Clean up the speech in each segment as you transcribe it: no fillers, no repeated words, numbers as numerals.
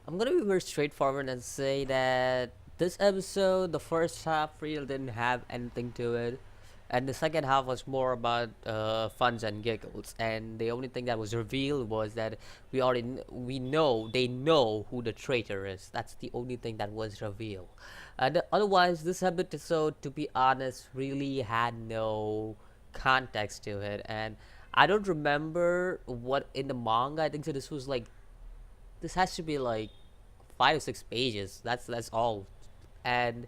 I'm gonna be very straightforward and say that this episode, the first half really didn't have anything to it, and the second half was more about funs and giggles. And the only thing that was revealed was that we know they know who the traitor is. That's the only thing that was revealed. And otherwise, this episode, to be honest, really had no context to it, and I don't remember what in the manga. I think so. This has to be like 5 or 6 pages. That's all, and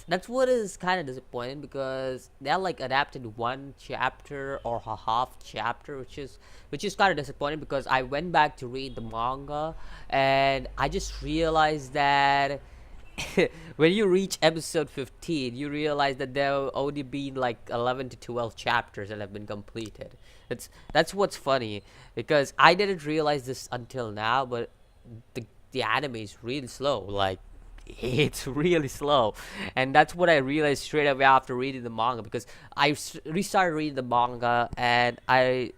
that's what is kind of disappointing because they're like adapted one chapter or a half chapter, which is kind of disappointing because I went back to read the manga and I just realized that when you reach episode 15, you realize that there have only been like 11 to 12 chapters that have been completed. That's what's funny because I didn't realize this until now, but the anime is really slow. Like it's really slow, and that's what I realized straight away after reading the manga because restarted reading the manga and I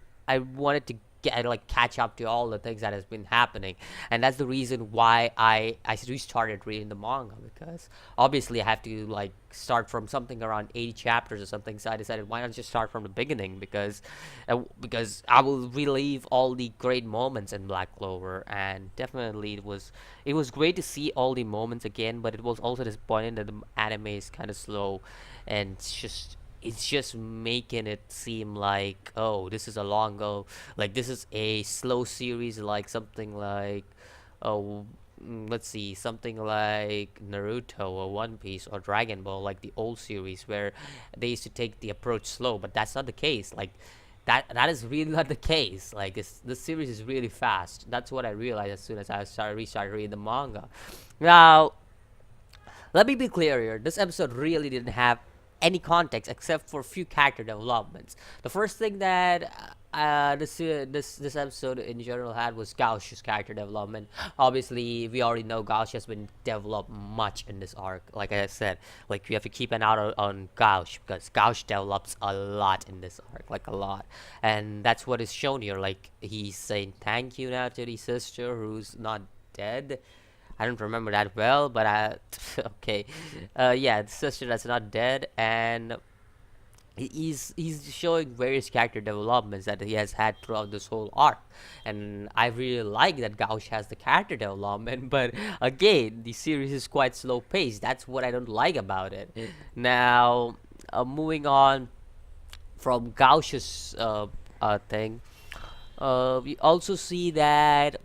wanted to get like catch up to all the things that has been happening, and that's the reason why I restarted reading the manga because obviously I have to like start from something around 80 chapters or something. So I decided why not just start from the beginning because I will relive all the great moments in Black Clover, and definitely it was great to see all the moments again, but it was also disappointing that the anime is kind of slow, and it's just making it seem like, oh, this is a long go, like this is a slow series, like something like, oh, let's see, something like Naruto or One Piece or Dragon Ball, like the old series where they used to take the approach slow, but that's not the case. Like that is really not the case. Like this series is really fast. That's what I realized as soon as I restarted reading the manga. Now, let me be clear here. This episode really didn't have any context except for a few character developments. The first thing that this episode in general had was Gauch's character development. Obviously, we already know Gauch has been developed much in this arc. Like I said, like we have to keep an eye on Gauch because Gauch develops a lot in this arc, like a lot, and that's what is shown here. Like he's saying thank you now to the sister who's not dead. I don't remember that well, but I okay. Yeah, the sister that's not dead, and he's showing various character developments that he has had throughout this whole arc, and I really like that Gauch has the character development. But again, the series is quite slow paced. That's what I don't like about it. Now, moving on from Gauch's thing, we also see that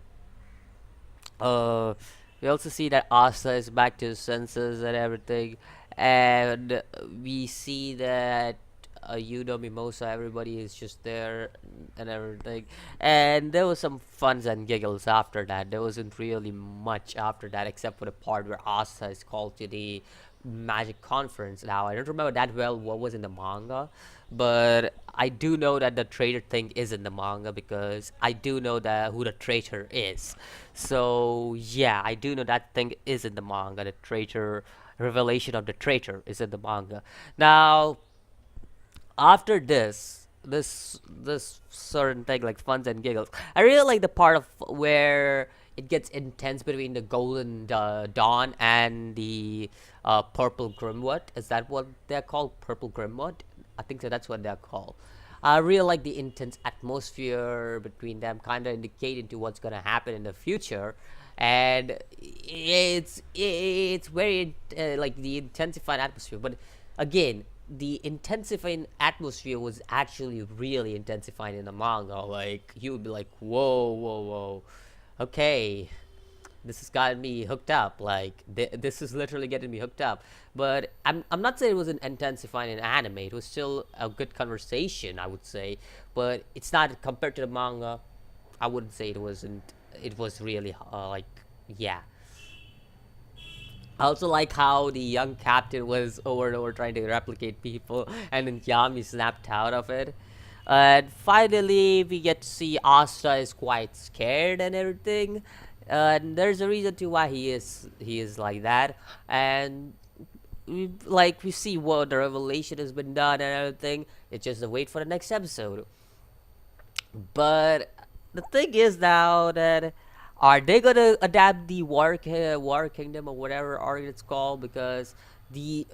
uh, Asa is back to his senses and everything, and we see that Mimosa, everybody is just there and everything, and there was some funs and giggles after that. There wasn't really much after that except for the part where Asa is called to the magic conference. Now I don't remember that well what was in the manga, but I do know that the traitor thing is in the manga because I do know that who the traitor is. So yeah, I do know that thing is in the manga. The traitor revelation of the traitor is in the manga. Now after this certain thing like funs and giggles, I really like the part of where it gets intense between the golden dawn and the purple grimwood. Is that what they're called? Purple grimwood, I think so, that's what they're called. I really like the intense atmosphere between them, kind of indicating to what's gonna happen in the future, and it's very like the intensified atmosphere. But again, the intensifying atmosphere was actually really intensifying in the manga. Like you would be like, whoa, whoa, whoa, okay, this has gotten me hooked up. Like this is literally getting me hooked up. But I'm not saying it wasn't intensifying in anime. It was still a good conversation, I would say. But it's not compared to the manga. I wouldn't say it wasn't. It was really like, yeah. I also like how the young captain was over and over trying to replicate people, and then Yami snapped out of it. And finally, we get to see Asta is quite scared and everything. And there's a reason to why he is like that. And we see what the revelation has been done and everything. It's just a wait for the next episode. But the thing is now that Are they gonna adapt the War Kingdom or whatever arc it's called? Because the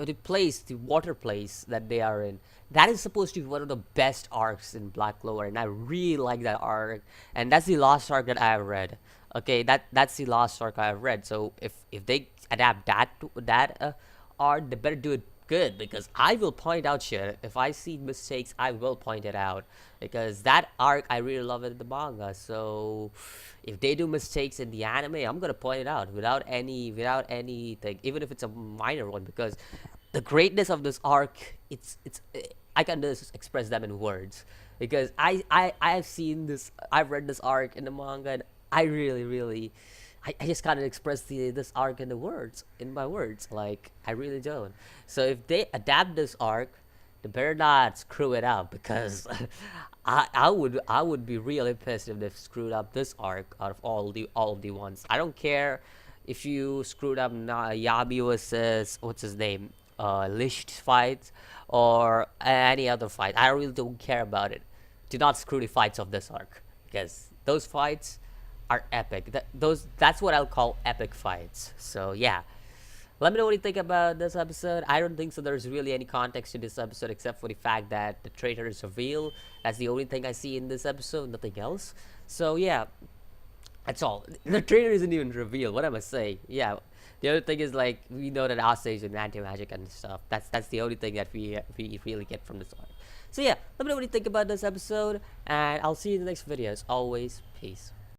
water place that they are in, that is supposed to be one of the best arcs in Black Clover, and I really like that arc. And that's the last arc that I have read. Okay, that's the last arc I have read. So if they adapt that arc, they better do it good, because I will point out shit. If I see mistakes, I will point it out, because that arc I really love it in the manga. So if they do mistakes in the anime, I'm gonna point it out without anything, even if it's a minor one, because the greatness of this arc, it's I can just express them in words, because I've seen this, I've read this arc in the manga, and I really I just can't express this arc in the words, in my words. Like, I really don't. So if they adapt this arc, they better not screw it up, because I would be really pissed if they screwed up this arc out of all of the ones. I don't care if you screwed up Yabi versus what's his name, Lisht fight, or any other fight. I really don't care about it. Do not screw the fights of this arc, because those fights are epic. That's what I'll call epic fights. So yeah, let me know what you think about this episode. I don't think so there's really any context to this episode, except for the fact that the traitor is revealed. That's the only thing I see in this episode, nothing else. So yeah, that's all. The traitor isn't even revealed. What am I saying? Yeah. The other thing is, like, we know that Asa is in anti-magic and stuff. That's the only thing that we really get from this arc. So yeah, let me know what you think about this episode, and I'll see you in the next video. As always, peace.